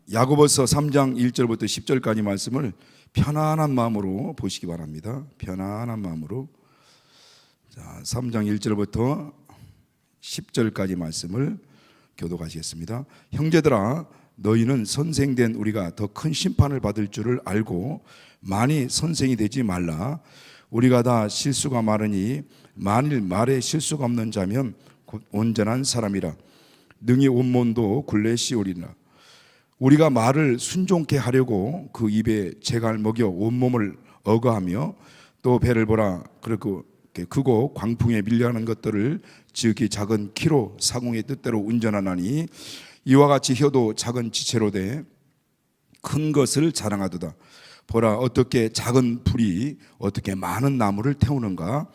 야고보서 3장 1절부터 10절까지 말씀을 편안한 마음으로 보시기 바랍니다. 편안한 마음으로. 자, 3장 1절부터 10절까지 말씀을 교독하시겠습니다. 형제들아, 너희는 선생된 우리가 더 큰 심판을 받을 줄을 알고 많이 선생이 되지 말라. 우리가 다 실수가 많으니 만일 말에 실수가 없는 자면 곧 온전한 사람이라. 능히 온몸도 굴레 씌우리라. 우리가 말을 순종케 하려고 그 입에 재갈 먹여 온몸을 억어하며 또 배를 보라 그리고 크고 광풍에 밀려가는 것들을 지극히 작은 키로 사공의 뜻대로 운전하나니 이와 같이 혀도 작은 지체로 돼 큰 것을 자랑하도다. 보라, 어떻게 작은 불이 어떻게 많은 나무를 태우는가.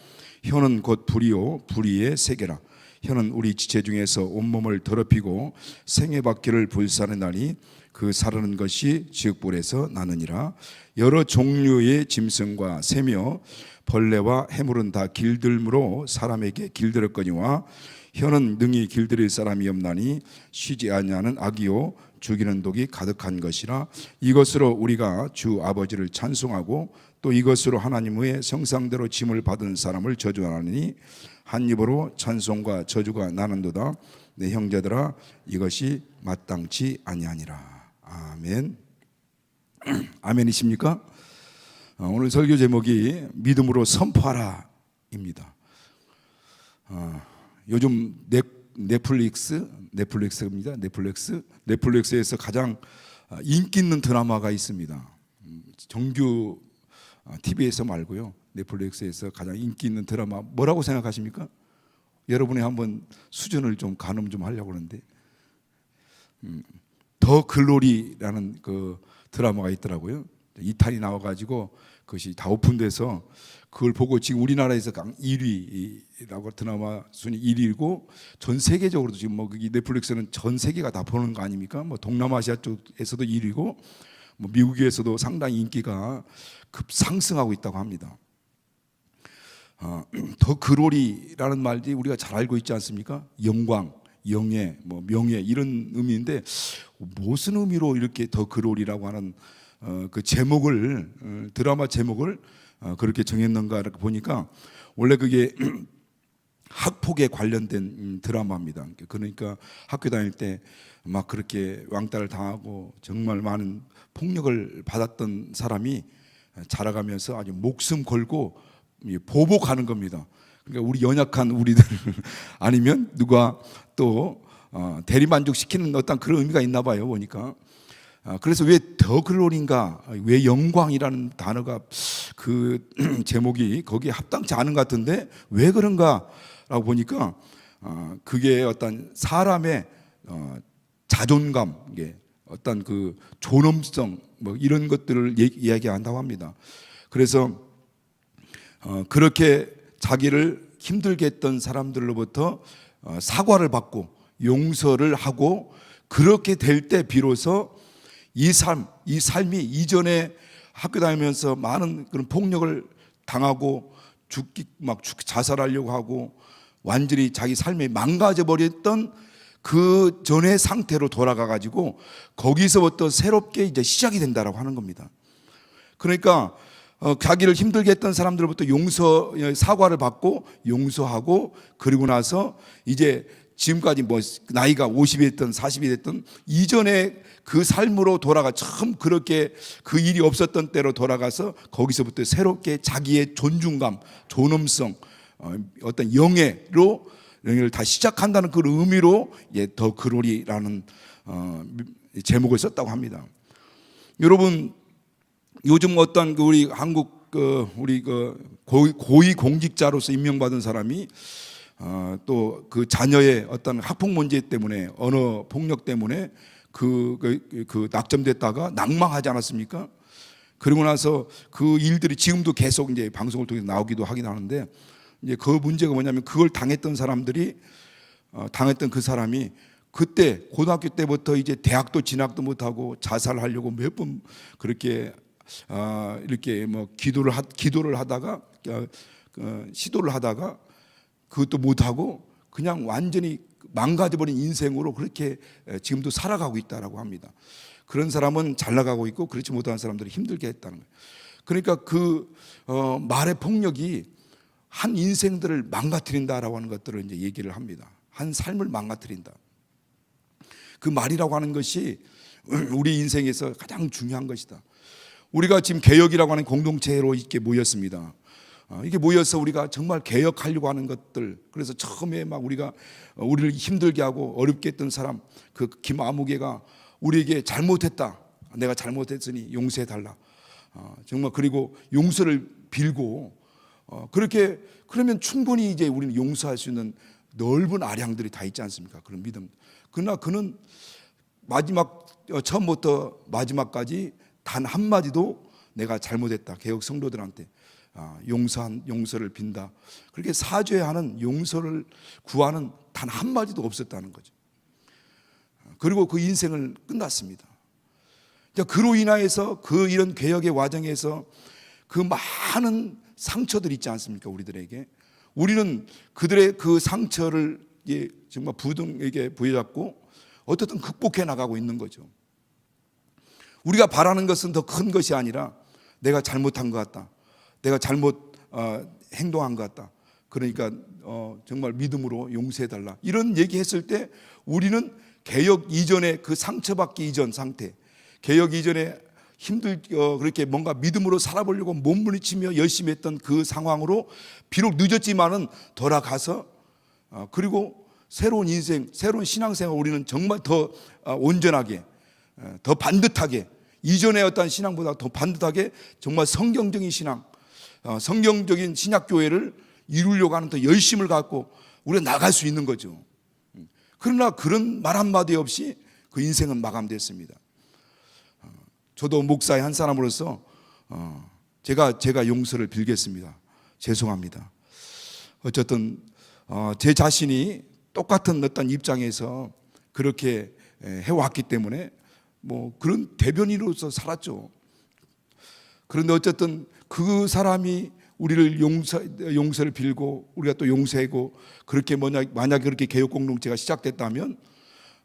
혀는 곧 불이요 불의의 세계라. 혀는 우리 지체 중에서 온몸을 더럽히고 생애바퀴를 불사르나니 그 사르는 것이 지극불에서 나느니라. 여러 종류의 짐승과 새며 벌레와 해물은 다 길들므로 사람에게 길들었거니와 혀는 능히 길들일 사람이 없나니 쉬지 아니하는 악이요 죽이는 독이 가득한 것이라. 이것으로 우리가 주 아버지를 찬송하고 또 이것으로 하나님의 형상대로 짐을 받은 사람을 저주하나니 한 입으로 찬송과 저주가 나는도다. 내 형제들아, 이것이 마땅치 아니하니라. 아멘. 아멘이십니까? 오늘 설교 제목이 믿음으로 선포하라입니다. 요즘 넷플릭스입니다. 넷플릭스에서 가장 인기 있는 드라마가 있습니다. 정규 TV에서 말고요. 넷플릭스에서 가장 인기 있는 드라마 뭐라고 생각하십니까? 여러분이 한번 수준을 좀 가늠 좀 하려고 그러는데 더 글로리라는 그 드라마가 있더라고요. 2탄이 나와가지고 그것이 다 오픈돼서 그걸 보고 지금 우리나라에서 1위라고 드라마 순위 1위고 전 세계적으로도 지금 뭐 이 넷플릭스는 전 세계가 다 보는 거 아닙니까? 뭐 동남아시아 쪽에서도 1위고 뭐 미국에서도 상당히 인기가 급상승하고 있다고 합니다. 더 글로리라는 말이 우리가 잘 알고 있지 않습니까? 영광, 영예, 뭐 명예 이런 의미인데 무슨 의미로 이렇게 더 글로리라고 하는 그 제목을 드라마 제목을 그렇게 정했는가 이렇게 보니까 원래 그게 학폭에 관련된 드라마입니다. 그러니까 학교 다닐 때 막 그렇게 왕따를 당하고 정말 많은 폭력을 받았던 사람이 자라가면서 아주 목숨 걸고 보복하는 겁니다. 그러니까 우리 연약한 우리들 아니면 누가 또 대리만족시키는 어떤 그런 의미가 있나 봐요 보니까. 그래서 왜 더 글로리인가, 왜 영광이라는 단어가 그 제목이 거기에 합당치 않은 것 같은데 왜 그런가라고 보니까 그게 어떤 사람의 자존감, 어떤 그 존엄성 뭐 이런 것들을 이야기한다고 합니다. 그래서 그렇게 자기를 힘들게 했던 사람들로부터 사과를 받고 용서를 하고 그렇게 될 때 비로소 이 삶이 이전에 학교 다니면서 많은 그런 폭력을 당하고 자살하려고 하고 완전히 자기 삶이 망가져 버렸던 그 전의 상태로 돌아가 가지고 거기서부터 새롭게 이제 시작이 된다라고 하는 겁니다. 그러니까 자기를 힘들게 했던 사람들로부터 사과를 받고 용서하고 그리고 나서 이제 지금까지 뭐 나이가 50이 됐든 40이 됐든 이전에 그 삶으로 돌아가 처음 그렇게 그 일이 없었던 때로 돌아가서 거기서부터 새롭게 자기의 존중감, 존엄성, 어떤 영예를 다 시작한다는 그 의미로 더 글로리라는 제목을 썼다고 합니다. 여러분, 요즘 어떤 우리 한국 우리 고위 공직자로서 임명받은 사람이 또 그 자녀의 어떤 학폭 문제 때문에 언어 폭력 때문에 그 낙점됐다가 낙망하지 않았습니까? 그리고 나서 그 일들이 지금도 계속 이제 방송을 통해서 나오기도 하긴 하는데 이제 그 문제가 뭐냐면 그걸 당했던 사람들이 당했던 그 사람이 그때 고등학교 때부터 이제 대학도 진학도 못하고 자살하려고 몇 번 그렇게 이렇게 뭐 기도를 하다가 시도를 하다가 그것도 못하고 그냥 완전히 망가져버린 인생으로 그렇게 지금도 살아가고 있다라고 합니다. 그런 사람은 잘 나가고 있고 그렇지 못한 사람들이 힘들게 했다는 거예요. 그러니까 그 말의 폭력이 한 인생들을 망가뜨린다라고 하는 것들을 이제 얘기를 합니다. 한 삶을 망가뜨린다. 그 말이라고 하는 것이 우리 인생에서 가장 중요한 것이다. 우리가 지금 개혁이라고 하는 공동체로 이렇게 모였습니다. 이게 모여서 우리가 정말 개혁하려고 하는 것들, 그래서 처음에 막 우리를 힘들게 하고 어렵게 했던 사람, 그 김아무개가 우리에게 잘못했다, 내가 잘못했으니 용서해 달라, 정말 그리고 용서를 빌고 그렇게 그러면 충분히 이제 우리는 용서할 수 있는 넓은 아량들이 다 있지 않습니까? 그런 믿음. 그러나 그는 마지막 처음부터 마지막까지 단 한마디도 내가 잘못했다, 개혁 성도들한테 용서를 빈다, 그렇게 사죄하는, 용서를 구하는 단 한마디도 없었다는 거죠. 그리고 그 인생을 끝났습니다. 그로 인하여서 그 이런 개혁의 과정에서 그 많은 상처들이 있지 않습니까? 우리들에게. 우리는 그들의 그 상처를 정말 부둥에게 부여잡고 어떻든 극복해 나가고 있는 거죠. 우리가 바라는 것은 더 큰 것이 아니라 내가 잘못한 것 같다, 내가 잘못 행동한 것 같다, 그러니까 정말 믿음으로 용서해달라, 이런 얘기했을 때 우리는 개혁 이전의 그 상처받기 이전 상태, 개혁 이전에 그렇게 뭔가 믿음으로 살아보려고 몸부림치며 열심히 했던 그 상황으로 비록 늦었지만은 돌아가서 그리고 새로운 인생, 새로운 신앙생활, 우리는 정말 더 온전하게, 더 반듯하게, 이전의 어떤 신앙보다 더 반듯하게 정말 성경적인 신앙, 성경적인 신약교회를 이루려고 하는 더 열심을 갖고 우리가 나갈 수 있는 거죠. 그러나 그런 말 한마디 없이 그 인생은 마감됐습니다. 저도 목사의 한 사람으로서 제가 용서를 빌겠습니다. 죄송합니다. 어쨌든 제 자신이 똑같은 어떤 입장에서 그렇게 해왔기 때문에 뭐 그런 대변인으로서 살았죠. 그런데 어쨌든 그 사람이 우리를 용서를 빌고 우리가 또 용서하고 그렇게 만약에 그렇게 개혁 공동체가 시작됐다면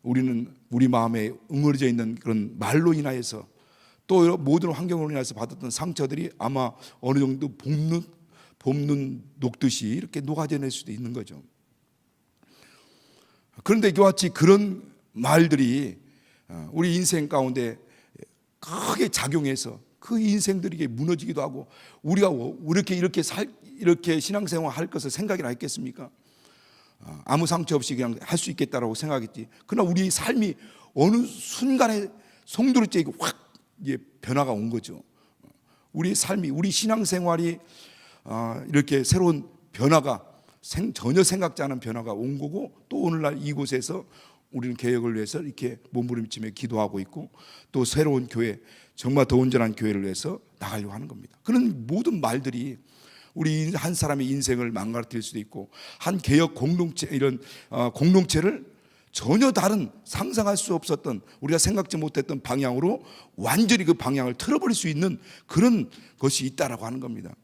우리는 우리 마음에 응어리져 있는 그런 말로 인하여서 또 모든 환경으로 인해서 받았던 상처들이 아마 어느 정도 봄눈 녹듯이 이렇게 녹아져낼 수도 있는 거죠. 그런데 이와 같이 그런 말들이 우리 인생 가운데 크게 작용해서 그 인생들이 무너지기도 하고 우리가 이렇게 신앙생활 할 것을 생각이나 했겠습니까? 아무 상처 없이 그냥 할 수 있겠다라고 생각했지. 그러나 우리 삶이 어느 순간에 송두리째 확 변화가 온 거죠. 우리 삶이, 우리 신앙생활이 이렇게 새로운 변화가 전혀 생각지 않은 변화가 온 거고, 또 오늘날 이곳에서 우리는 개혁을 위해서 이렇게 몸부림치며 기도하고 있고 또 새로운 교회, 정말 더 온전한 교회를 위해서 나가려고 하는 겁니다. 그런 모든 말들이 우리 한 사람의 인생을 망가뜨릴 수도 있고 한 개혁 공동체, 이런 공동체를 전혀 다른 상상할 수 없었던, 우리가 생각지 못했던 방향으로 완전히 그 방향을 틀어버릴 수 있는 그런 것이 있다라고 하는 겁니다.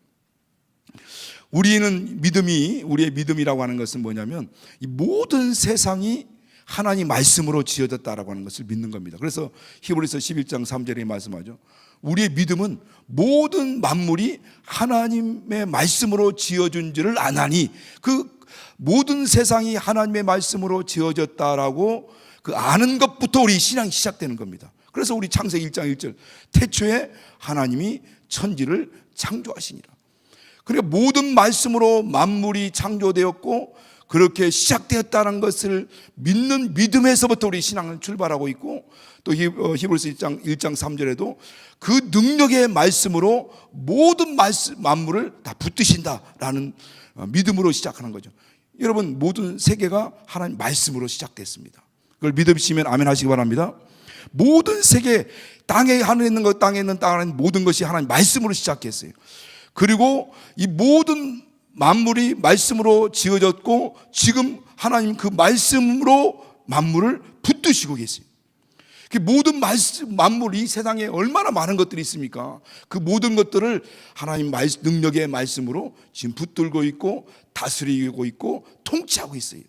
우리의 믿음이라고 하는 것은 뭐냐면 이 모든 세상이 하나님 말씀으로 지어졌다라고 하는 것을 믿는 겁니다. 그래서 히브리서 11장 3절에 말씀하죠. 우리의 믿음은 모든 만물이 하나님의 말씀으로 지어준 줄을 아나니, 그 모든 세상이 하나님의 말씀으로 지어졌다라고 그 아는 것부터 우리 신앙이 시작되는 겁니다. 그래서 우리 창세기 1장 1절, 태초에 하나님이 천지를 창조하시니라. 그러니까 모든 말씀으로 만물이 창조되었고 그렇게 시작되었다는 것을 믿는 믿음에서부터 우리 신앙은 출발하고 있고, 또 히브리서 1장 3절에도 그 능력의 말씀으로 모든 만물을 다 붙드신다라는 믿음으로 시작하는 거죠. 여러분, 모든 세계가 하나님 말씀으로 시작됐습니다. 그걸 믿으시면 아멘 하시기 바랍니다. 모든 세계, 땅에 하늘에 있는 것, 땅에 있는 모든 것이 하나님 말씀으로 시작했어요. 그리고 이 모든 만물이 말씀으로 지어졌고 지금 하나님 그 말씀으로 만물을 붙드시고 계세요. 그 모든 만물, 이 세상에 얼마나 많은 것들이 있습니까? 그 모든 것들을 하나님 능력의 말씀으로 지금 붙들고 있고 다스리고 있고 통치하고 있어요.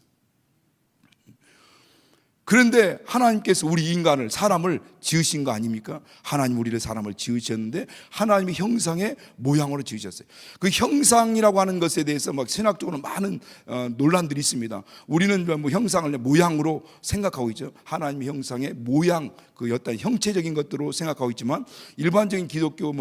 그런데 하나님께서 우리 인간을, 사람을 지으신 거 아닙니까? 하나님 우리를, 사람을 지으셨는데 하나님의 형상의 모양으로 지으셨어요. 그 형상이라고 하는 것에 대해서 막 신학적으로 많은 논란들이 있습니다. 우리는 뭐 형상을 모양으로 생각하고 있죠. 하나님의 형상의 모양, 그 어떤 형체적인 것들로 생각하고 있지만, 일반적인 기독교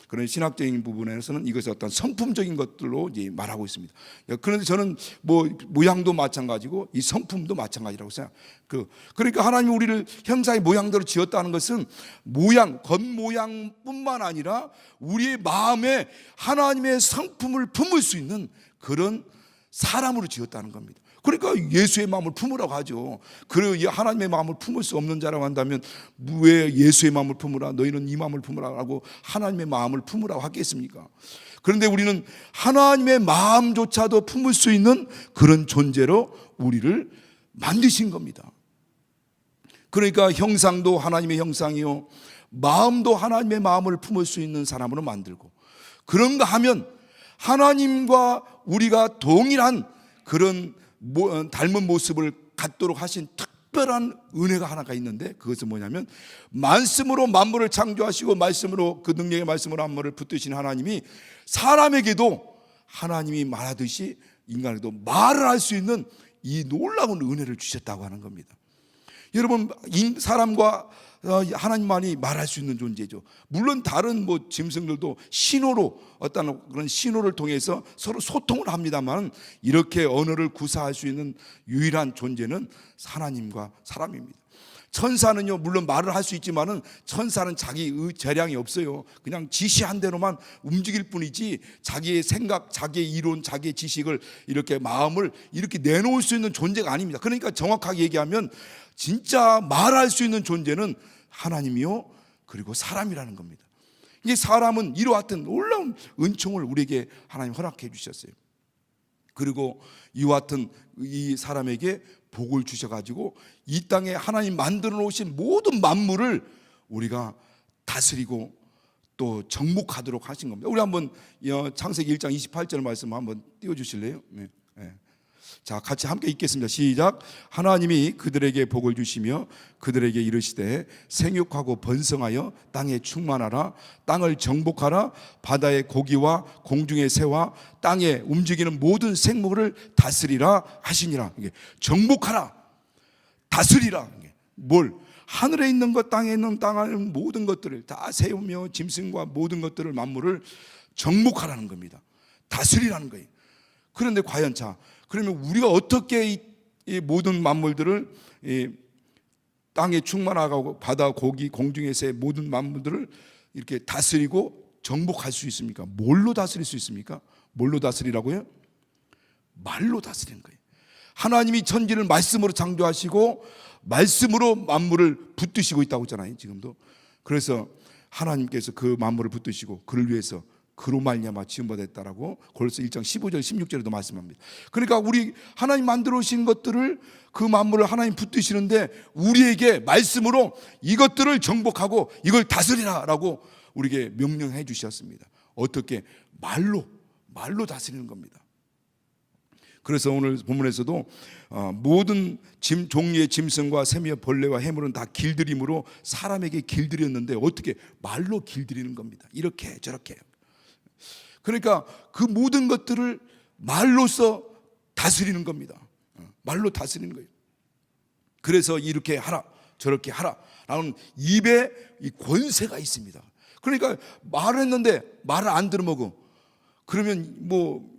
그런 신학적인 부분에서는 이것이 어떤 성품적인 것들로 이제 말하고 있습니다. 그런데 저는 뭐 모양도 마찬가지고 이 성품도 마찬가지라고 생각해요. 그러니까 하나님이 우리를 형상의 모양대로 지었다는 것은 모양, 겉모양뿐만 아니라 우리의 마음에 하나님의 성품을 품을 수 있는 그런 사람으로 지었다는 겁니다. 그러니까 예수의 마음을 품으라고 하죠. 그리고 하나님의 마음을 품을 수 없는 자라고 한다면 왜 예수의 마음을 품으라, 너희는 이 마음을 품으라고 하나님의 마음을 품으라고 하겠습니까? 그런데 우리는 하나님의 마음조차도 품을 수 있는 그런 존재로 우리를 만드신 겁니다. 그러니까 형상도 하나님의 형상이요, 마음도 하나님의 마음을 품을 수 있는 사람으로 만들고, 그런가 하면 하나님과 우리가 동일한 그런 닮은 모습을 갖도록 하신 특별한 은혜가 하나가 있는데, 그것은 뭐냐면 말씀으로 만물을 창조하시고 말씀으로, 그 능력의 말씀으로 만물을 붙드신 하나님이 사람에게도 하나님이 말하듯이 인간에게도 말을 할 수 있는 이 놀라운 은혜를 주셨다고 하는 겁니다. 여러분, 사람과 하나님만이 말할 수 있는 존재죠. 물론 다른 뭐 짐승들도 신호로, 어떤 그런 신호를 통해서 서로 소통을 합니다만, 이렇게 언어를 구사할 수 있는 유일한 존재는 하나님과 사람입니다. 천사는요, 물론 말을 할 수 있지만은 천사는 자기 재량이 없어요. 그냥 지시한 대로만 움직일 뿐이지 자기의 생각, 자기의 이론, 자기의 지식을, 이렇게 마음을 이렇게 내놓을 수 있는 존재가 아닙니다. 그러니까 정확하게 얘기하면 진짜 말할 수 있는 존재는 하나님이요, 그리고 사람이라는 겁니다. 이 사람은 이와 같은 놀라운 은총을 우리에게 하나님 허락해 주셨어요. 그리고 이와 같은 이 사람에게 복을 주셔가지고 이 땅에 하나님 만들어 놓으신 모든 만물을 우리가 다스리고 또 정복하도록 하신 겁니다. 우리 한번 창세기 1장 28절 말씀 한번 띄워주실래요? 네. 자, 같이 함께 읽겠습니다. 시작. 하나님이 그들에게 복을 주시며 그들에게 이르시되 생육하고 번성하여 땅에 충만하라, 땅을 정복하라, 바다의 고기와 공중의 새와 땅에 움직이는 모든 생물을 다스리라 하시니라. 정복하라, 다스리라. 뭘? 하늘에 있는 것, 땅에 있는, 땅에 있는 모든 것들을 다 세우며 짐승과 모든 것들을, 만물을 정복하라는 겁니다. 다스리라는 거예요. 그런데 과연 그러면 우리가 어떻게 이 모든 만물들을, 땅에 충만하고 바다 고기 공중의 새 모든 만물들을 이렇게 다스리고 정복할 수 있습니까? 뭘로 다스릴 수 있습니까? 뭘로 다스리라고요? 말로 다스리는 거예요. 하나님이 천지를 말씀으로 창조하시고 말씀으로 만물을 붙드시고 있다고 했잖아요, 지금도. 그래서 하나님께서 그 만물을 붙드시고 그를 위해서 그로 말미암아 지은 바 됐다라고 골로새 1장 15절 16절에도 말씀합니다. 그러니까 우리 하나님 만들어 오신 것들을, 그 만물을 하나님 붙드시는데 우리에게 말씀으로 이것들을 정복하고 이걸 다스리라라고 우리에게 명령해 주셨습니다. 어떻게? 말로 다스리는 겁니다. 그래서 오늘 본문에서도 모든 종류의 짐승과 새며 벌레와 해물은 다 길들임으로 사람에게 길들였는데 어떻게? 말로 길들이는 겁니다. 이렇게 저렇게. 그러니까 그 모든 것들을 말로써 다스리는 겁니다. 말로 다스리는 거예요. 그래서 이렇게 하라, 저렇게 하라 라는 입에 이 권세가 있습니다. 그러니까 말을 했는데 말을 안 들어먹어. 그러면 뭐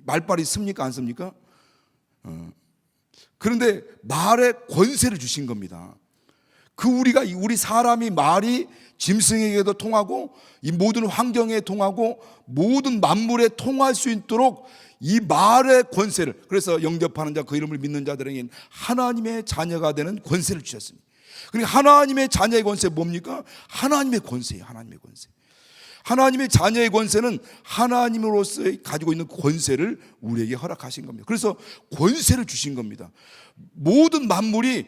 말빨이 씁니까, 안 씁니까? 그런데 말에 권세를 주신 겁니다. 우리 사람이 말이 짐승에게도 통하고 이 모든 환경에 통하고 모든 만물에 통할 수 있도록 이 말의 권세를, 그래서 영접하는 자, 그 이름을 믿는 자들에게 하나님의 자녀가 되는 권세를 주셨습니다. 그러니까 하나님의 자녀의 권세 뭡니까? 하나님의 권세예요. 하나님의 권세. 하나님의 자녀의 권세는 하나님으로서 가지고 있는 권세를 우리에게 허락하신 겁니다. 그래서 권세를 주신 겁니다. 모든 만물이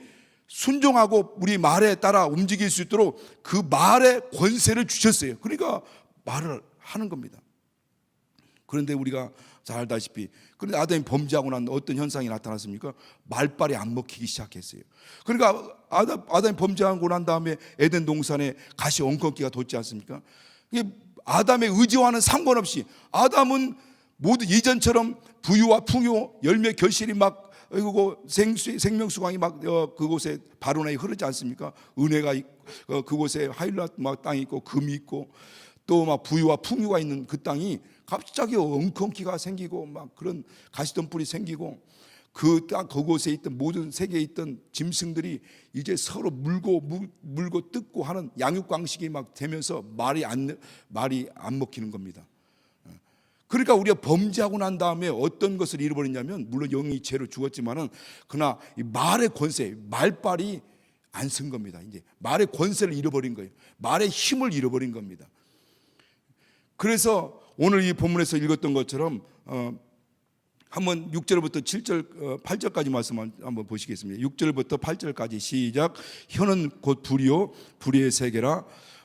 순종하고 우리 말에 따라 움직일 수 있도록 그 말에 권세를 주셨어요. 그러니까 말을 하는 겁니다. 그런데 우리가 잘 알다시피, 그런데 아담이 범죄하고 난 어떤 현상이 나타났습니까? 말빨이 안 먹히기 시작했어요. 그러니까 아담이 범죄하고 난 다음에 에덴 동산에 가시 엉겅퀴가 돋지 않습니까? 이게 아담의 의지와는 상관없이 아담은 모두 이전처럼 부유와 풍요, 열매 결실이 막 그리고 생명수강이 막 그곳에 바로나에 흐르지 않습니까? 은혜가 그곳에 하일랏 막 땅이 있고 금이 있고 또 막 부유와 풍요가 있는 그 땅이 갑자기 엉겅퀴가 생기고 막 그런 가시덤불이 생기고 그 땅 그곳에 있던 모든 세계에 있던 짐승들이 이제 서로 물고 뜯고 하는 양육광식이 막 되면서 말이 안 먹히는 겁니다. 그러니까 우리가 범죄하고 난 다음에 어떤 것을 잃어버렸냐면, 물론 영이 죄로 죽었지만은 그러나 이 말의 권세, 말빨이 안 쓴 겁니다. 이제 말의 권세를 잃어버린 거예요. 말의 힘을 잃어버린 겁니다. 그래서 오늘 이 본문에서 읽었던 것처럼 한번 6절부터 7절 8절까지 말씀 한번 보시겠습니다. 6절부터 8절까지 시작. 혀는 곧 불이요 불의의 세계라.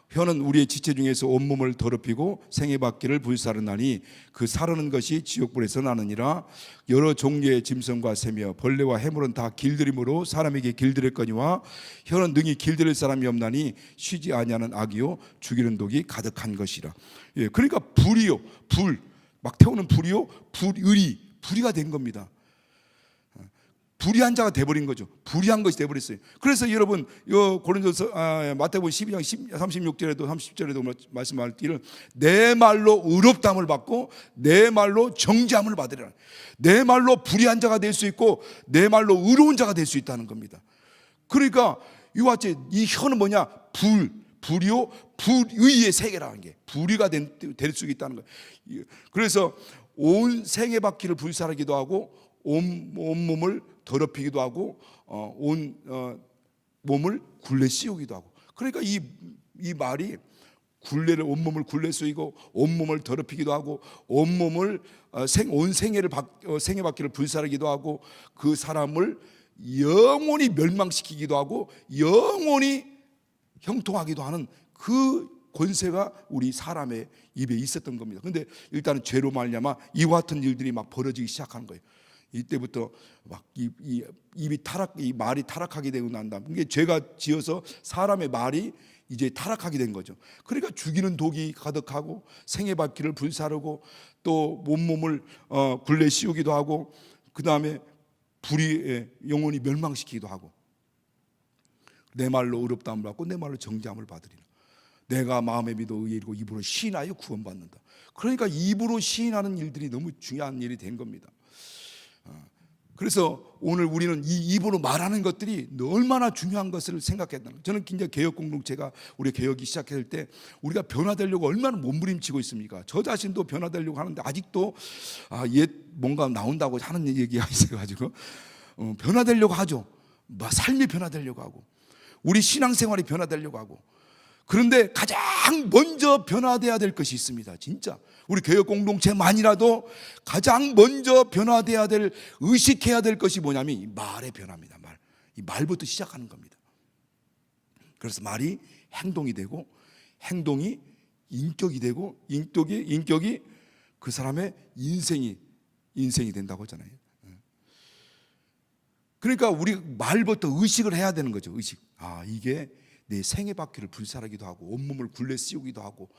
혀는 우리의 지체 중에서 온몸을 더럽히고 생애받기를 불사르나니 그 사르는 것이 지옥불에서 나느니라. 여러 종류의 짐승과 새며 벌레와 해물은 다 길들임으로 사람에게 길들였거니와 혀는 능히 길들일 사람이 없나니 쉬지 아니하는 악이요 죽이는 독이 가득한 것이라. 예, 그러니까 불이요 불 막 태우는 불이요 불의가 된 겁니다. 불의한 자가 돼버린 거죠. 불의한 것이 돼버렸어요. 그래서 여러분 고린도서 마태복음 12장 36절에도 30절에도 말씀하기를 내 말로 의롭다함을 받고 내 말로 정죄함을 받으리라. 내 말로 불의한 자가 될 수 있고 내 말로 의로운 자가 될 수 있다는 겁니다. 그러니까 이와 같이 이 혀는 뭐냐? 불이요 불의의 세계라는 게 불의가 될 수 있다는 거예요. 그래서 온 생애받기를 불살하기도 하고 온몸을 더럽히기도 하고 온 몸을 굴레 씌우기도 하고. 그러니까 이 말이 온몸을 굴레 씌우고 온몸을 더럽히기도 하고 온몸을 온 생애받기를 불살하기도 하고 그 사람을 영원히 멸망시키기도 하고 영원히 형통하기도 하는 그 권세가 우리 사람의 입에 있었던 겁니다. 그런데 일단은 죄로 말미암아 이와 같은 일들이 막 벌어지기 시작한 거예요. 이때부터 막 이 말이 타락하게 되고 난 다음, 이게 죄가 지어서 사람의 말이 이제 타락하게 된 거죠. 그러니까 죽이는 독이 가득하고 생애받기를 불사르고 또 온몸을 굴레 씌우기도 하고 그 다음에 불이 영원히 멸망시키기도 하고 내 말로 의롭다함을 받고 내 말로 정죄함을 받으리라. 내가 마음에 믿어 의에 이르고 입으로 시인하여 구원받는다. 그러니까 입으로 시인하는 일들이 너무 중요한 일이 된 겁니다. 그래서 오늘 우리는 이 입으로 말하는 것들이 얼마나 중요한 것을 생각했다는 거예요. 저는 굉장히 개혁 공동체가 우리 개혁이 시작할 때 우리가 변화되려고 얼마나 몸부림치고 있습니까? 저 자신도 변화되려고 하는데 아직도 옛 뭔가 나온다고 하는 얘기가 있어가지고 변화되려고 하죠. 삶이 변화되려고 하고 우리 신앙생활이 변화되려고 하고. 그런데 가장 먼저 변화돼야 될 것이 있습니다. 진짜 우리 개혁 공동체만이라도 가장 먼저 변화돼야 될, 의식해야 될 것이 뭐냐면 이 말의 변화입니다. 이 말부터 시작하는 겁니다. 그래서 말이 행동이 되고 행동이 인격이 되고 인격이 그 사람의 인생이 된다고 하잖아요. 그러니까 우리 말부터 의식을 해야 되는 거죠. 의식. 이게 내 생애받기를 불살하기도 하고 온몸을 굴레 씌우기도 하고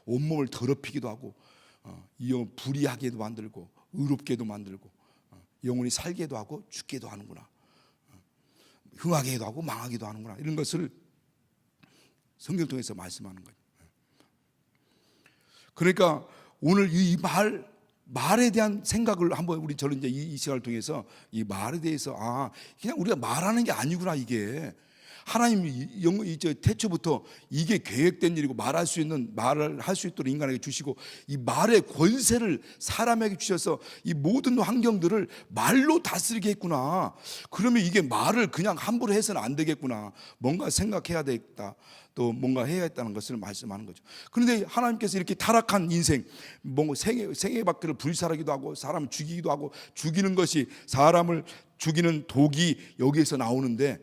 온몸을 더럽히기도 하고 불의하게도 만들고 의롭게도 만들고 영원히 살게도 하고 죽게도 하는구나. 흥하게 해도 하고 망하기도 하는구나. 이런 것을 성경 통해서 말씀하는 거예요. 그러니까 오늘 이 말에 대한 생각을 한번 저는 이제 이 시간을 통해서 이 말에 대해서 그냥 우리가 말하는 게 아니구나. 이게 하나님이 태초부터 이게 계획된 일이고 말을 할 수 있도록 인간에게 주시고 이 말의 권세를 사람에게 주셔서 이 모든 환경들을 말로 다스리게 했구나. 그러면 이게 말을 그냥 함부로 해서는 안 되겠구나. 뭔가 생각해야 되겠다. 또 뭔가 해야겠다는 것을 말씀하는 거죠. 그런데 하나님께서 이렇게 타락한 인생, 생애받기를 불살하기도 하고 사람을 죽이기도 하고 죽이는 것이 사람을 죽이는 독이 여기에서 나오는데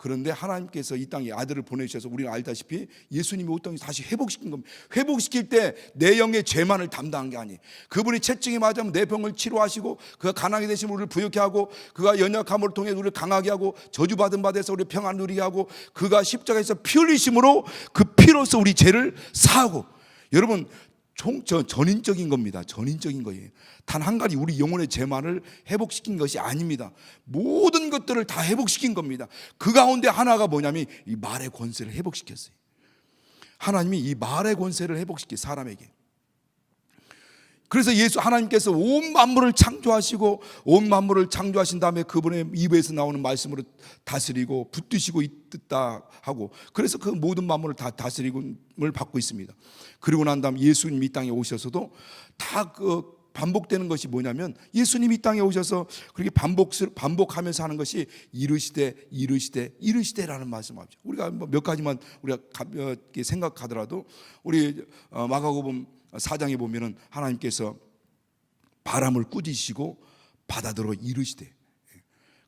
그런데 하나님께서 이 땅에 아들을 보내주셔서 우리는 알다시피 예수님이 이 땅에 다시 회복시킨 겁니다. 회복시킬 때 내 영의 죄만을 담당한 게 아니에요. 그분이 채증에 맞으면 내 병을 치료하시고, 그가 가난하게 되시면 우리를 부유케 하고, 그가 연약함을 통해 우리를 강하게 하고, 저주받은 바 돼서 우리 평안 누리게 하고, 그가 십자가에서 피 흘리심으로 그 피로서 우리 죄를 사하고. 여러분, 전인적인 겁니다. 전인적인 거예요. 단 한 가지 우리 영혼의 죄만을 회복시킨 것이 아닙니다. 모든 것들을 다 회복시킨 겁니다. 그 가운데 하나가 뭐냐면 이 말의 권세를 회복시켰어요. 하나님이 이 말의 권세를 회복시키 사람에게. 그래서 하나님께서 온 만물을 창조하시고, 온 만물을 창조하신 다음에 그분의 입에서 나오는 말씀으로 다스리고 붙드시고 있다 하고, 그래서 그 모든 만물을 다 다스림을 받고 있습니다. 그리고 난 다음 예수님이 이 땅에 오셔서도 다 반복되는 것이 뭐냐면, 예수님이 이 땅에 오셔서 그렇게 반복하면서 하는 것이 이르시되라는 말씀하죠. 우리가 몇 가지만 우리가 가볍게 생각하더라도, 우리 마가복음 4장에 보면은 하나님께서 바람을 꾸짖으시고 바다더러 이르시되,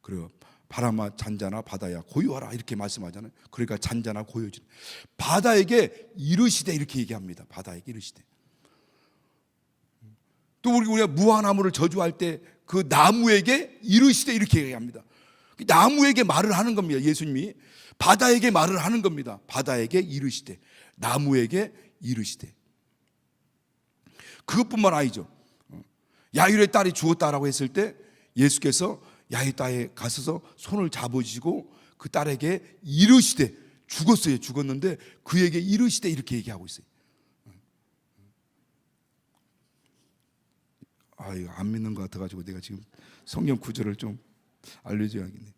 그리고 바람아 잔잔하 바다야 고요하라 이렇게 말씀하잖아요. 그러니까 잔잔하 고요해지는 바다에게 이르시되 이렇게 얘기합니다. 바다에게 이르시되. 또 우리가 무화나무를 저주할 때 그 나무에게 이르시되 이렇게 얘기합니다. 나무에게 말을 하는 겁니다. 예수님이 바다에게 말을 하는 겁니다. 바다에게 이르시되, 나무에게 이르시되. 그것뿐만 아니죠. 야일의 딸이 죽었다라고 했을 때 예수께서 야일 딸에 가셔서 손을 잡으시고 그 딸에게 이르시되, 죽었어요. 죽었는데 그에게 이르시되 이렇게 얘기하고 있어요. 이거 안 믿는 것 같아가지고 내가 지금 성경 구절을 좀 알려줘야겠네.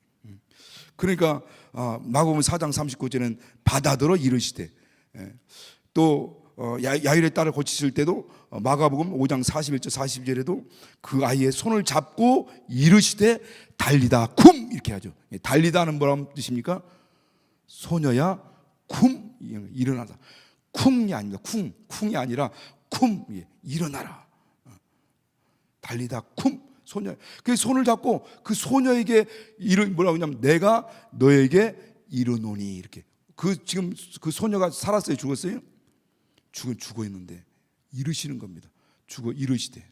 그러니까 마가복음 4장 39절은 바다더러 이르시되, 또 야일의 딸을 고치실 때도 마가복음 5장 41절 40절에도 그 아이의 손을 잡고 이르시되 달리다 쿰 이렇게 하죠. 달리다는 뭐라는 뜻입니까? 소녀야 쿰 일어나다. 쿵이 아닙니다. 쿵이 아니라 쿰 일어나라. 달리다 쿰 소녀. 그 손을 잡고 그 소녀에게 뭐라고 하냐면 내가 너에게 이르노니 이렇게. 지금 그 소녀가 살았어요? 죽었어요? 죽어 있는데 이르시는 겁니다. 이르시되.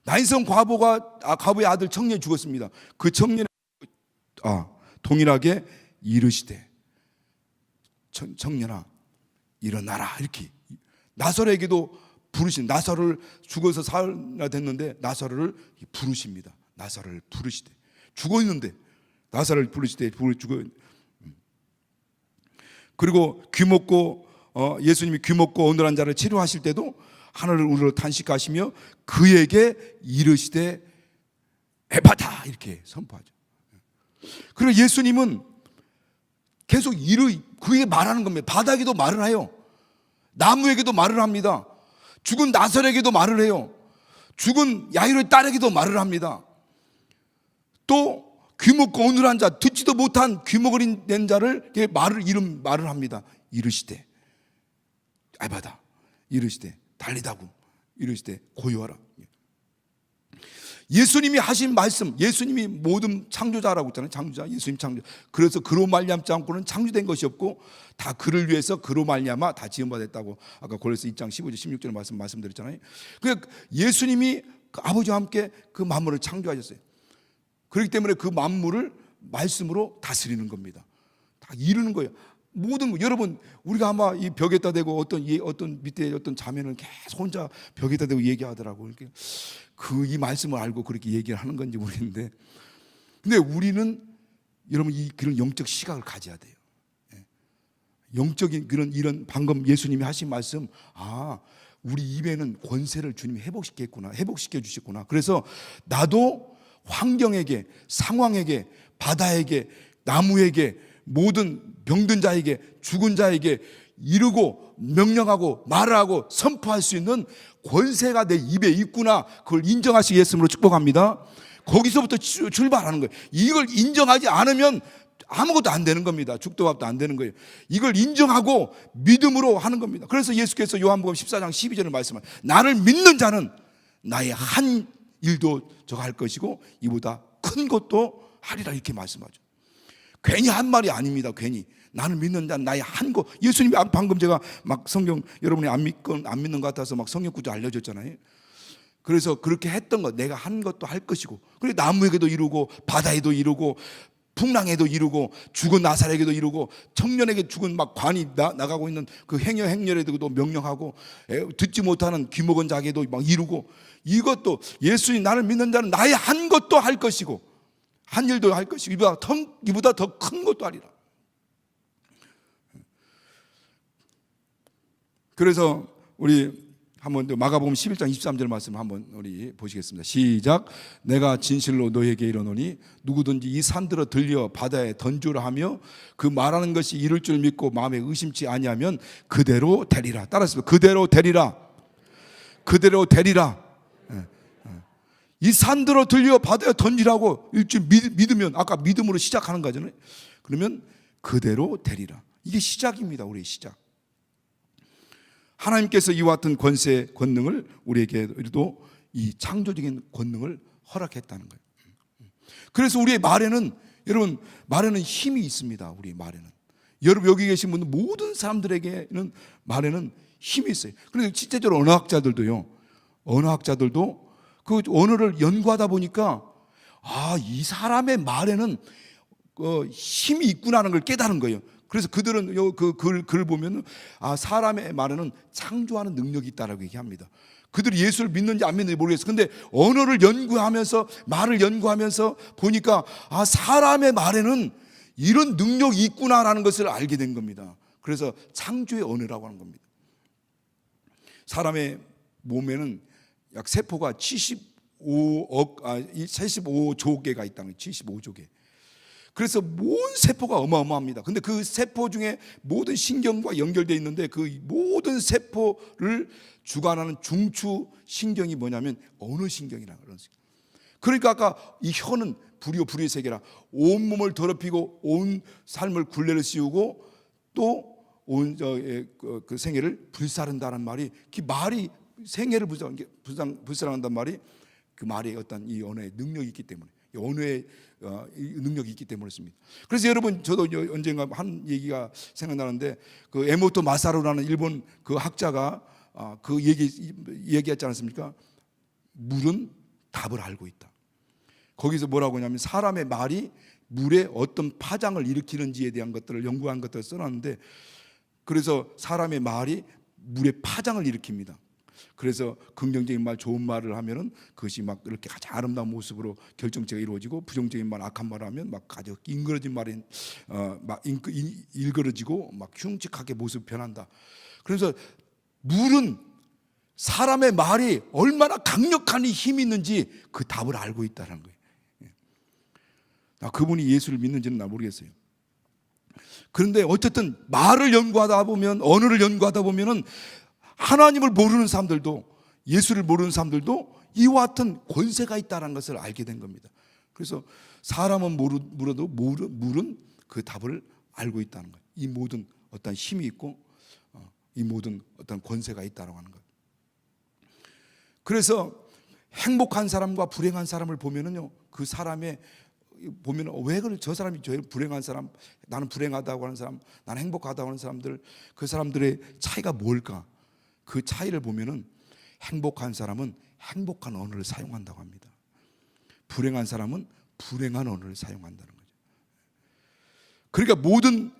나인성 과부의 아들 청년이 죽었습니다. 그 청년이 동일하게 이르시되 청년아 일어나라 이렇게. 나사로에게도 부르신, 나사로를 죽어서 사흘이나 됐는데 나사로를 부르십니다. 나사로를 부르시되, 죽어 있는데 나사로를 부르시되 그리고 예수님이 귀먹고 어눌한 자를 치료하실 때도 하늘을 우러러 탄식하시며 그에게 이르시되 에바다 이렇게 선포하죠. 그리고 예수님은 계속 그에게 말하는 겁니다. 바다에게도 말을 해요. 나무에게도 말을 합니다. 죽은 나사로에게도 말을 해요. 죽은 야이로의 딸에게도 말을 합니다. 또 귀먹고 어눌한 자, 듣지도 못한 귀먹을 낸 자를 말을 합니다. 이르시되 에바다, 이르시되 달리다고, 이르시되 고요하라. 예수님이 하신 말씀, 예수님이 모든 창조자라고 했잖아요. 창조자, 예수님 창조. 그래서 그로 말미암지 않고는 창조된 것이 없고 다 그를 위해서 그로 말미암아 다 지음받았다고 아까 고린도서 2장 15절 16절 말씀드렸잖아요. 그러니까 예수님이 그 아버지와 함께 그 만물을 창조하셨어요. 그렇기 때문에 그 만물을 말씀으로 다스리는 겁니다. 다 이루는 거예요. 모든 거. 여러분, 우리가 아마 이 벽에다 대고 어떤 밑에 어떤 자매는 계속 혼자 벽에다 대고 얘기하더라고요. 이 말씀을 알고 그렇게 얘기를 하는 건지 모르겠는데, 근데 우리는 여러분 그런 영적 시각을 가져야 돼요. 영적인 이런 방금 예수님이 하신 말씀, 우리 입에는 권세를 주님이 회복시켜 주셨구나. 그래서 나도 환경에게, 상황에게, 바다에게, 나무에게, 모든 병든 자에게, 죽은 자에게 이르고 명령하고 말하고 선포할 수 있는 권세가 내 입에 있구나. 그걸 인정하시기 예수님으로 축복합니다. 거기서부터 출발하는 거예요. 이걸 인정하지 않으면 아무것도 안 되는 겁니다. 죽도 밥도 안 되는 거예요. 이걸 인정하고 믿음으로 하는 겁니다. 그래서 예수께서 요한복음 14장 12절을 말씀하세요. 나를 믿는 자는 나의 한 일도 저가 할 것이고 이보다 큰 것도 하리라 이렇게 말씀하죠. 괜히 한 말이 아닙니다. 괜히 나는 믿는 자는 나의 한 것. 예수님이 방금 제가 막 성경 여러분이 안 믿는 것 같아서 막 성경 구절 알려줬잖아요. 그래서 그렇게 했던 것, 내가 한 것도 할 것이고, 그리고 나무에게도 이루고 바다에도 이루고 풍랑에도 이루고 죽은 나사렛에게도 이루고 청년에게 죽은 막 관이 나가고 있는 그 행렬에도 명령하고 듣지 못하는 귀먹은 자에게도 막 이루고, 이것도 예수님 나를 믿는 자는 나의 한 것도 할 것이고 한 일도 할 것이고 이보다 더 큰 것도 하리라. 그래서 우리 한번 마가복음 11장 23절 말씀 한번 우리 보시겠습니다. 시작. 내가 진실로 너에게 이르노니 누구든지 이 산들어 들려 바다에 던주라 하며 그 말하는 것이 이룰 줄 믿고 마음에 의심치 아니하면 그대로 되리라. 따라서 그대로 되리라. 그대로 되리라. 이 산들어 들려 바다에 던지라고 일줄 믿으면, 아까 믿음으로 시작하는 거잖아요. 그러면 그대로 되리라. 이게 시작입니다. 우리의 시작. 하나님께서 이와 같은 권세, 권능을 우리에게도 이 창조적인 권능을 허락했다는 거예요. 그래서 우리의 말에는, 여러분, 말에는 힘이 있습니다. 우리의 말에는. 여러분 여기 계신 분들 모든 사람들에게는 말에는 힘이 있어요. 그래서 실제적으로 언어학자들도 그 언어를 연구하다 보니까 이 사람의 말에는 힘이 있구나라는 걸 깨달은 거예요. 그래서 그들은 그 글을 보면 사람의 말에는 창조하는 능력이 있다라고 얘기합니다. 그들이 예수를 믿는지 안 믿는지 모르겠어요. 근데 언어를 연구하면서, 말을 연구하면서 보니까 사람의 말에는 이런 능력이 있구나라는 것을 알게 된 겁니다. 그래서 창조의 언어라고 하는 겁니다. 사람의 몸에는 약 세포가 75조 개가 있다는 거예요. 75조 개. 그래서 모든 세포가 어마어마합니다. 근데 그 세포 중에 모든 신경과 연결되어 있는데 그 모든 세포를 주관하는 중추 신경이 뭐냐면 언어 신경이라는 그런. 그러니까 아까 이 혀는 불의 세계라, 온 몸을 더럽히고 온 삶을 굴레를 씌우고 또 온 그 생애를 불사른다는 말이, 그 말이 생애를 불사른다는 말이 그 말에 어떤 이 언어의 능력이 있기 때문에, 언어의 능력이 있기 때문에 그렇습니다. 그래서 여러분, 저도 언젠가 한 얘기가 생각나는데, 그 에모토 마사루라는 일본 그 학자가 그 얘기했지 않습니까? 물은 답을 알고 있다. 거기서 뭐라고 하냐면, 사람의 말이 물에 어떤 파장을 일으키는지에 대한 것들을 연구한 것들을 써놨는데, 그래서 사람의 말이 물에 파장을 일으킵니다. 그래서 긍정적인 말, 좋은 말을 하면은 그것이 막 이렇게 아주 아름다운 모습으로 결정체가 이루어지고, 부정적인 말, 악한 말을 하면 막 아주 일그러진 말이 일그러지고 막 흉측하게 모습이 변한다. 그래서 물은 사람의 말이 얼마나 강력한 힘이 있는지 그 답을 알고 있다는 거예요. 그분이 예수를 믿는지는 나 모르겠어요. 그런데 어쨌든 말을 연구하다 보면, 언어를 연구하다 보면은 하나님을 모르는 사람들도, 예수를 모르는 사람들도 이와 같은 권세가 있다는 것을 알게 된 겁니다. 그래서 사람은 물어도 물은 그 답을 알고 있다는 거예요. 이 모든 어떤 힘이 있고 이 모든 어떤 권세가 있다고 하는 것. 그래서 행복한 사람과 불행한 사람을 보면은요, 그 사람의 보면 왜 그래, 저 사람이 저 불행한 사람, 나는 불행하다고 하는 사람, 나는 행복하다고 하는 사람들, 그 사람들의 차이가 뭘까? 그 차이를 보면은 행복한 사람은 행복한 언어를 사용한다고 합니다. 불행한 사람은 불행한 언어를 사용한다는 거죠. 그러니까 모든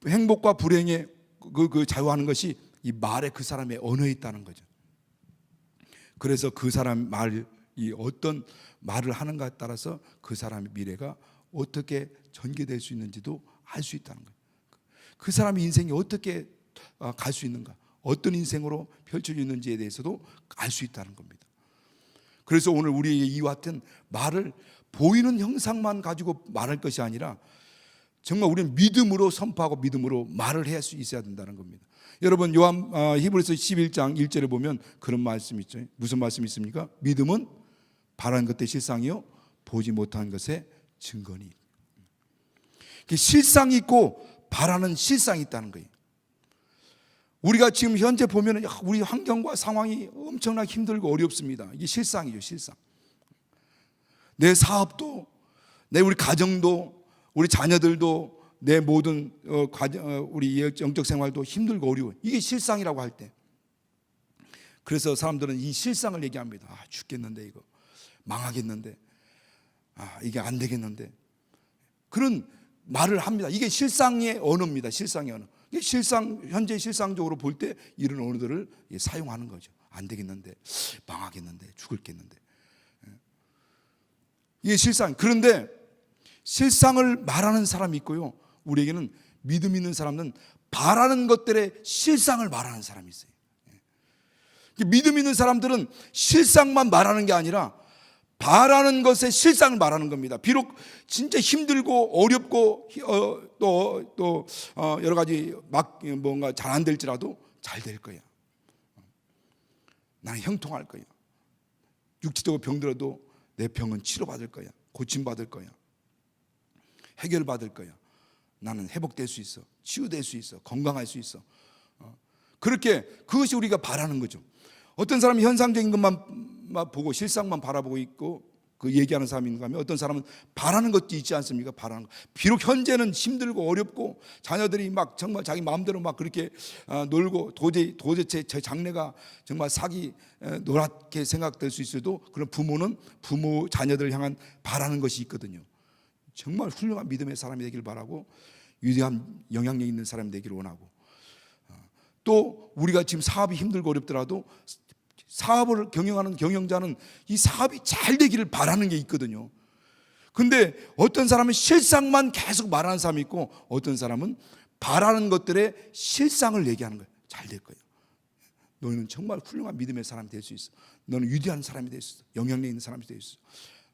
행복과 불행에 그 좌우하는 것이 이 말에, 그 사람의 언어에 있다는 거죠. 그래서 그 사람 말이 어떤 말을 하는가에 따라서 그 사람의 미래가 어떻게 전개될 수 있는지도 알 수 있다는 거예요. 그 사람의 인생이 어떻게 갈 수 있는가, 어떤 인생으로 펼쳐져 있는지에 대해서도 알 수 있다는 겁니다. 그래서 오늘 우리에게 이와 같은 말을 보이는 형상만 가지고 말할 것이 아니라 정말 우리는 믿음으로 선포하고 믿음으로 말을 할 수 있어야 된다는 겁니다. 여러분, 히브리서 11장 1절에 보면 그런 말씀이 있죠. 무슨 말씀이 있습니까? 믿음은 바라는 것의 실상이요 보지 못한 것의 증거니. 실상이 있고 바라는 실상이 있다는 거예요. 우리가 지금 현재 보면 우리 환경과 상황이 엄청나게 힘들고 어렵습니다. 이게 실상이죠, 실상. 내 사업도, 우리 가정도 우리 자녀들도 내 모든 우리 영적 생활도 힘들고 어려워. 이게 실상이라고 할 때, 그래서 사람들은 이 실상을 얘기합니다. 죽겠는데, 이거 망하겠는데, 이게 안 되겠는데, 그런 말을 합니다. 이게 실상의 언어입니다. 실상의 언어. 이게 현재 실상적으로 볼 때 이런 언어들을 사용하는 거죠. 안 되겠는데, 망하겠는데, 죽을겠는데. 이게 실상. 그런데 실상을 말하는 사람이 있고요, 우리에게는 믿음 있는 사람은 바라는 것들의 실상을 말하는 사람이 있어요. 믿음 있는 사람들은 실상만 말하는 게 아니라 바라는 것의 실상을 말하는 겁니다. 비록 진짜 힘들고 어렵고 또 여러 가지 뭔가 잘 안 될지라도 잘 될 거야. 나는 형통할 거야. 육체적으로 병들어도 내 병은 치료받을 거야. 고침받을 거야. 해결받을 거야. 나는 회복될 수 있어. 치유될 수 있어. 건강할 수 있어. 그렇게 그것이 우리가 바라는 거죠. 어떤 사람이 현상적인 것만 보고 실상만 바라보고 있고 그 얘기하는 사람이 있는가 하면, 어떤 사람은 바라는 것도 있지 않습니까? 바라는 것. 비록 현재는 힘들고 어렵고 자녀들이 막 정말 자기 마음대로 막 그렇게 놀고 도대체 제 장래가 정말 사기 노랗게 생각될 수 있어도, 그런 부모는 부모 자녀들을 향한 바라는 것이 있거든요. 정말 훌륭한 믿음의 사람이 되기를 바라고, 위대한 영향력 있는 사람이 되기를 원하고, 또 우리가 지금 사업이 힘들고 어렵더라도 사업을 경영하는 경영자는 이 사업이 잘 되기를 바라는 게 있거든요. 근데 어떤 사람은 실상만 계속 말하는 사람이 있고, 어떤 사람은 바라는 것들의 실상을 얘기하는 거예요. 잘 될 거예요. 너희는 정말 훌륭한 믿음의 사람이 될 수 있어. 너는 위대한 사람이 될 수 있어. 영향력 있는 사람이 될 수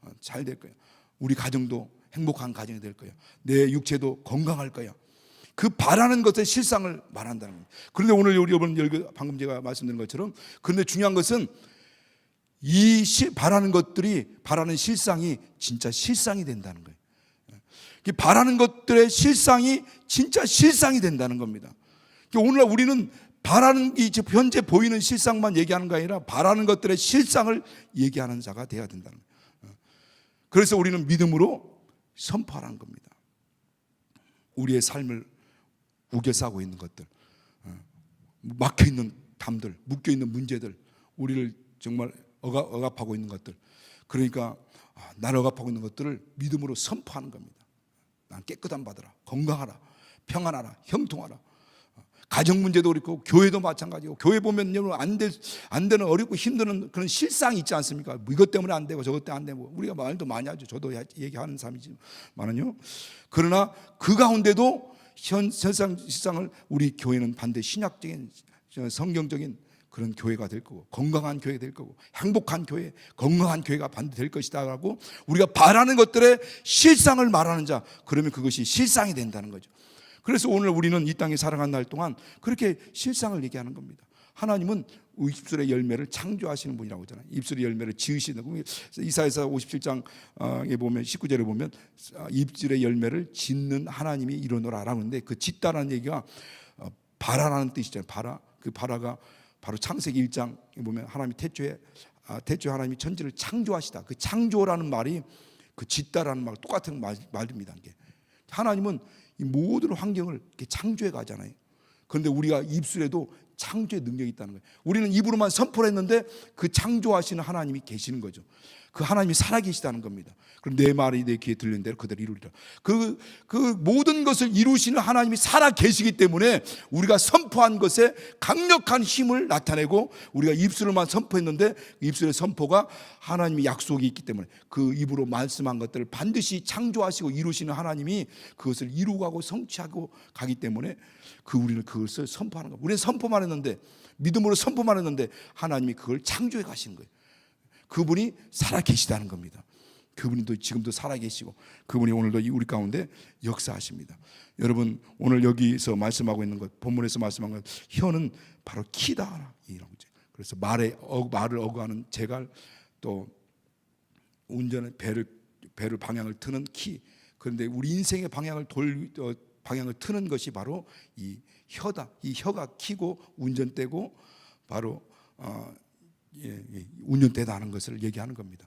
있어. 잘 될 거야. 우리 가정도 행복한 가정이 될 거야. 내 육체도 건강할 거야. 그 바라는 것의 실상을 말한다는 겁니다. 그런데 오늘 우리 방금 제가 말씀드린 것처럼, 그런데 중요한 것은 이 바라는 것들이, 바라는 실상이 진짜 실상이 된다는 거예요. 바라는 것들의 실상이 진짜 실상이 된다는 겁니다. 오늘날 우리는 바라는 이 현재 보이는 실상만 얘기하는 게 아니라 바라는 것들의 실상을 얘기하는 자가 되어야 된다는 거예요. 그래서 우리는 믿음으로 선포하라는 겁니다. 우리의 삶을 우겨싸고 있는 것들, 막혀있는 담들, 묶여있는 문제들, 우리를 정말 억압하고 있는 것들, 그러니까 나를 억압하고 있는 것들을 믿음으로 선포하는 겁니다. 난 깨끗함 받으라, 건강하라, 평안하라, 형통하라. 가정 문제도 그렇고 교회도 마찬가지고, 교회 보면 안 되는 어렵고 힘드는 그런 실상이 있지 않습니까? 이것 때문에 안 되고 저것 때문에 안 되고, 우리가 말도 많이 하죠. 저도 얘기하는 사람이지만은요. 그러나 그 가운데도 실상을 우리 교회는 반드시 신약적인 성경적인 그런 교회가 될 거고, 건강한 교회가 될 거고, 행복한 교회, 건강한 교회가 반드시 될 것이다 라고 우리가 바라는 것들의 실상을 말하는 자, 그러면 그것이 실상이 된다는 거죠. 그래서 오늘 우리는 이 땅에 살아간 날 동안 그렇게 실상을 얘기하는 겁니다. 하나님은 입술의 열매를 창조하시는 분이라고 하잖아요. 입술의 열매를 지으시는 분. 이사야서 57장에 보면 19절에 보면 입술의 열매를 짓는 하나님이 이루노라라고 하는데, 그 짓다라는 얘기가 바라라는 뜻이잖아요. 바라. 그 바라가 바로 창세기 1장에 보면 하나님이 태초에 하나님이 천지를 창조하시다. 그 창조라는 말이 그 짓다라는 말 똑같은 말입니다. 하나님은 이 모든 환경을 이렇게 창조해 가잖아요. 그런데 우리가 입술에도 창조의 능력이 있다는 거예요. 우리는 입으로만 선포를 했는데 그 창조하시는 하나님이 계시는 거죠. 그 하나님이 살아계시다는 겁니다. 그럼 내 말이 내 귀에 들리는 대로 그대로 이루리라. 그 모든 것을 이루시는 하나님이 살아계시기 때문에 우리가 선포한 것에 강력한 힘을 나타내고, 우리가 입술로만 선포했는데 입술의 선포가 하나님의 약속이 있기 때문에 그 입으로 말씀한 것들을 반드시 창조하시고 이루시는 하나님이 그것을 이루고 성취하고 가기 때문에 우리는 그것을 선포하는 거예요. 우리는 선포만 했는데, 믿음으로 선포만 했는데 하나님이 그걸 창조해 가시는 거예요. 그분이 살아계시다는 겁니다. 그분이 또 지금도 살아계시고, 그분이 오늘도 우리 가운데 역사하십니다. 여러분, 오늘 여기서 말씀하고 있는 것, 본문에서 말씀한 것, 혀는 바로 키다, 이런 거죠. 그래서 말을 어구하는 재갈, 또 운전의 배를 방향을 트는 키. 그런데 우리 인생의 방향을 트는 것이 바로 이 혀다. 이 혀가 키고 운전대고 바로 운전대다 하는 것을 얘기하는 겁니다.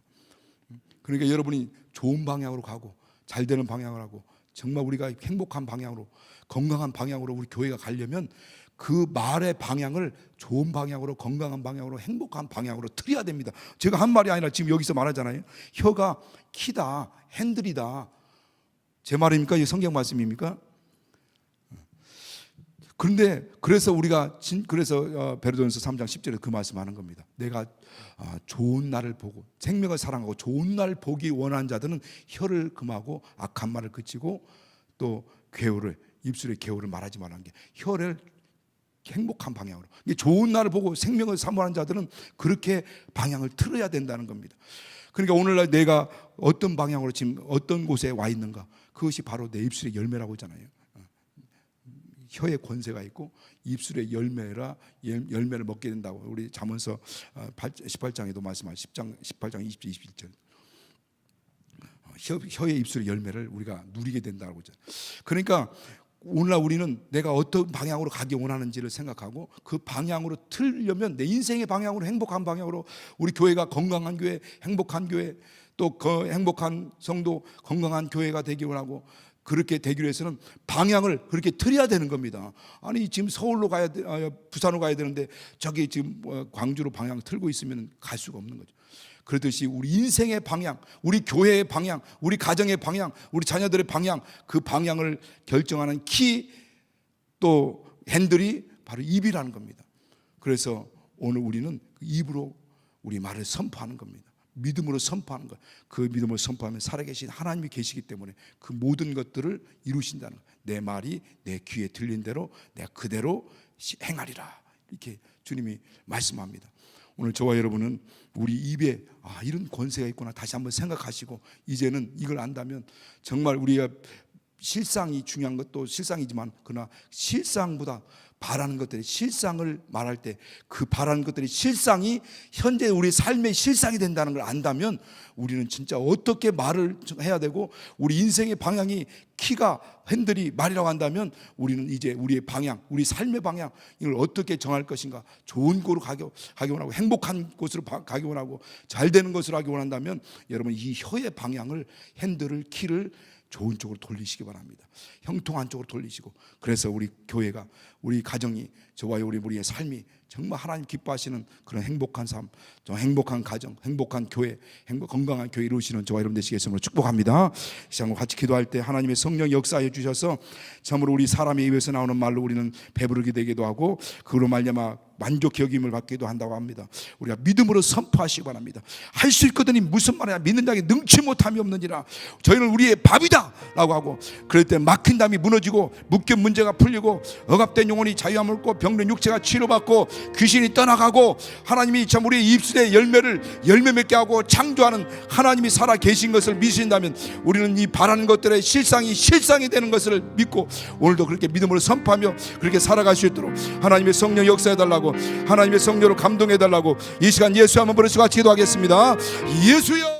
그러니까 여러분이 좋은 방향으로 가고 잘 되는 방향을 하고 정말 우리가 행복한 방향으로, 건강한 방향으로 우리 교회가 가려면 그 말의 방향을 좋은 방향으로, 건강한 방향으로, 행복한 방향으로 틀어야 됩니다. 제가 한 말이 아니라 지금 여기서 말하잖아요. 혀가 키다, 핸들이다. 제 말입니까? 이 성경 말씀입니까? 그런데 그래서 우리가 그래서 베드로전서 3장 10절에 그 말씀하는 겁니다. 내가 좋은 날을 보고 생명을 사랑하고 좋은 날 보기 원하는 자들은 혀를 금하고 악한 말을 그치고 또 괴호를, 입술의 괴호를 말하지 말라는 게, 혀를 행복한 방향으로, 좋은 날을 보고 생명을 사모하는 자들은 그렇게 방향을 틀어야 된다는 겁니다. 그러니까 오늘날 내가 어떤 방향으로 지금 어떤 곳에 와 있는가, 그것이 바로 내 입술의 열매라고 하잖아요. 혀에 권세가 있고 입술의 열매를 먹게 된다고 우리 잠언서 18장에도 말씀하신 18장 20절 21절 혀의 입술의 열매를 우리가 누리게 된다고 하죠. 그러니까 오늘날 우리는 내가 어떤 방향으로 가기 원하는지를 생각하고 그 방향으로 틀려면 내 인생의 방향으로, 행복한 방향으로, 우리 교회가 건강한 교회, 행복한 교회, 또 그 행복한 성도, 건강한 교회가 되기 원하고, 그렇게 되기 위해서는 방향을 그렇게 틀어야 되는 겁니다. 아니 지금 서울로 가야 돼, 부산으로 가야 되는데 저기 지금 광주로 방향 틀고 있으면 갈 수가 없는 거죠. 그렇듯이 우리 인생의 방향, 우리 교회의 방향, 우리 가정의 방향, 우리 자녀들의 방향, 그 방향을 결정하는 키, 또 핸들이 바로 입이라는 겁니다. 그래서 오늘 우리는 입으로 우리 말을 선포하는 겁니다. 믿음으로 선포하는 것. 그 믿음으로 선포하면 살아계신 하나님이 계시기 때문에 그 모든 것들을 이루신다는 것. 내 말이 내 귀에 들린 대로 내가 그대로 행하리라, 이렇게 주님이 말씀합니다. 오늘 저와 여러분은 우리 입에 이런 권세가 있구나 다시 한번 생각하시고, 이제는 이걸 안다면 정말 우리가 실상이 중요한 것도 실상이지만, 그러나 실상보다 바라는 것들이, 실상을 말할 때 그 바라는 것들이 실상이 현재 우리 삶의 실상이 된다는 걸 안다면 우리는 진짜 어떻게 말을 해야 되고, 우리 인생의 방향이 키가 핸들이 말이라고 한다면 우리는 이제 우리의 방향, 우리 삶의 방향, 이걸 어떻게 정할 것인가, 좋은 곳으로 가기 원하고, 행복한 곳으로 가기 원하고, 잘 되는 것으로 하기 원한다면 여러분 이 혀의 방향을, 핸들을, 키를 좋은 쪽으로 돌리시기 바랍니다. 형통한 쪽으로 돌리시고, 그래서 우리 교회가, 우리 가정이, 저와 우리의 삶이 정말 하나님 기뻐하시는 그런 행복한 삶, 행복한 가정, 행복한 교회, 건강한 교회 이루시는 저와 여러분 되시겠음으로 축복합니다. 이 시간 같이 기도할 때 하나님의 성령 역사해 주셔서 참으로 우리 사람의 입에서 나오는 말로 우리는 배부르게 되기도 하고, 그로 말미암아 만족히 여김을 받기도 한다고 합니다. 우리가 믿음으로 선포하시기 바랍니다. 할 수 있거든이 무슨 말이야, 믿는 자에게 능치 못함이 없느니라. 저희는 우리의 밥이다 라고 하고, 그럴 때 막힌 담이 무너지고, 묶인 문제가 풀리고, 억압된 영혼이 자유함을 얻고, 병든 육체가 치료받고, 귀신이 떠나가고, 하나님이 참 우리의 입술의 열매 맺게 하고 창조하는 하나님이 살아 계신 것을 믿으신다면 우리는 이 바라는 것들의 실상이 되는 것을 믿고, 오늘도 그렇게 믿음으로 선포하며 그렇게 살아갈 수 있도록 하나님의 성령 역사해달라고, 하나님의 성령으로 감동해달라고 이 시간 예수 한번 부르시고 같이 기도하겠습니다. 예수여.